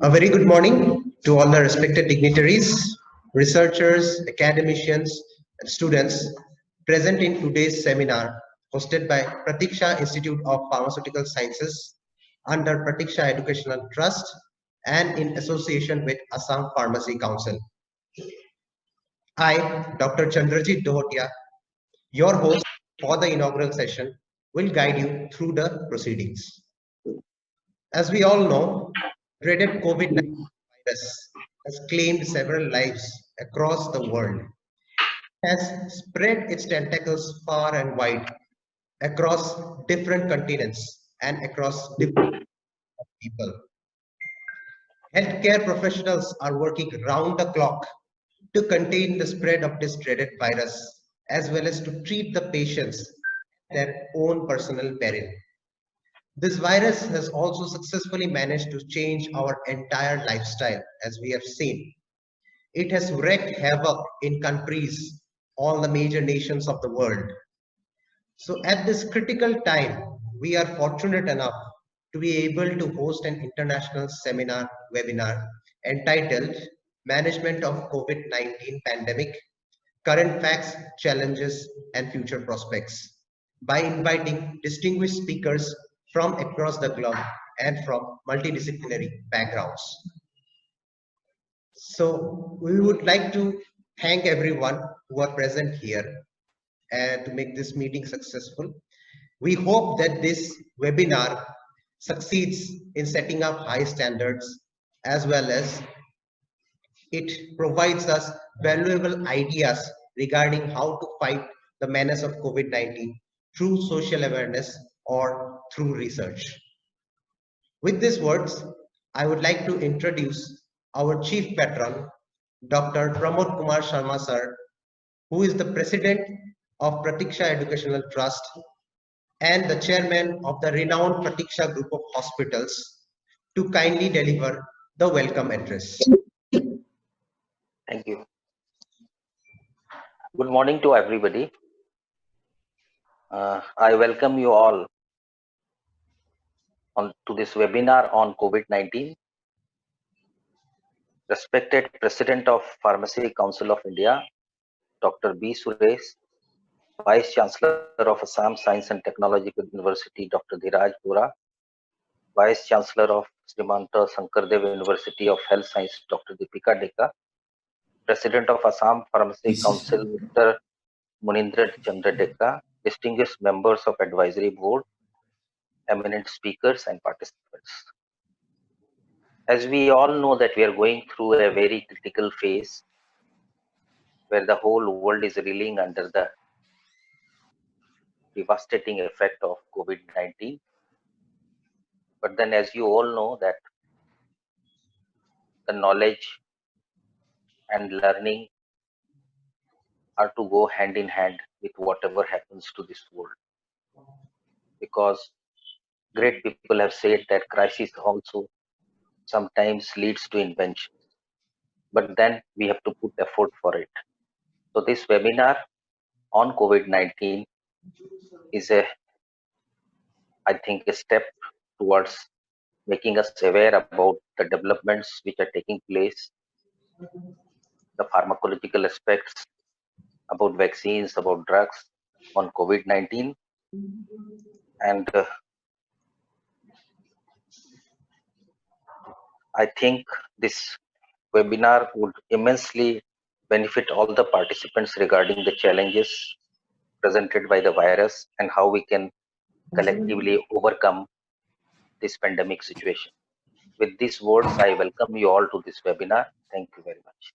A very good morning to all the respected dignitaries, researchers, academicians, and students present in today's seminar hosted by Pratiksha Institute of Pharmaceutical Sciences under Pratiksha Educational Trust and in association with Assam Pharmacy Council. I, Dr. Chandrajit Dohotia, your host for the inaugural session, will guide you through the proceedings. As we all know, dreaded COVID-19 virus has claimed several lives across the world, has spread its tentacles far and wide across different continents and across different people. Healthcare professionals are working round the clock to contain the spread of this dreaded virus as well as to treat the patients at their own personal peril. This virus has also successfully managed to change our entire lifestyle, as we have seen. It has wreaked havoc in countries, all the major nations of the world. So at this critical time, we are fortunate enough to be able to host an international seminar webinar entitled Management of COVID-19 Pandemic, Current Facts, Challenges, and Future Prospects by inviting distinguished speakers from across the globe and from multidisciplinary backgrounds. So we would like to thank everyone who are present here and to make this meeting successful. We hope that this webinar succeeds in setting up high standards as well as it provides us valuable ideas regarding how to fight the menace of COVID-19 through social awareness or through research. With these words, I would like to introduce our chief patron, Dr. Pramod Kumar Sharma sir, who is the president of Pratiksha Educational Trust and the chairman of the renowned Pratiksha Group of Hospitals, to kindly deliver the welcome address. Thank you. Good morning to everybody. I welcome you all to this webinar on COVID-19. Respected President of Pharmacy Council of India, Dr. B. Suresh, Vice Chancellor of Assam Science and Technological University, Dr. Dhiraj Bora, Vice Chancellor of Srimanta Sankardev University of Health Science, Dr. Deepika Deka, President of Assam Pharmacy Council, Mr. Munindra Chandra Deka, distinguished members of Advisory Board, eminent speakers and participants. As we all know that we are going through a very critical phase where the whole world is reeling under the devastating effect of COVID-19. But then as you all know that the knowledge and learning are to go hand in hand with whatever happens to this world. Because great people have said that crisis also sometimes leads to invention. But then we have to put effort for it. So this webinar on COVID-19 is I think, a step towards making us aware about the developments which are taking place, the pharmacological aspects, about vaccines, about drugs on COVID-19. And I think this webinar would immensely benefit all the participants regarding the challenges presented by the virus and how we can collectively overcome this pandemic situation. With these words, I welcome you all to this webinar. Thank you very much.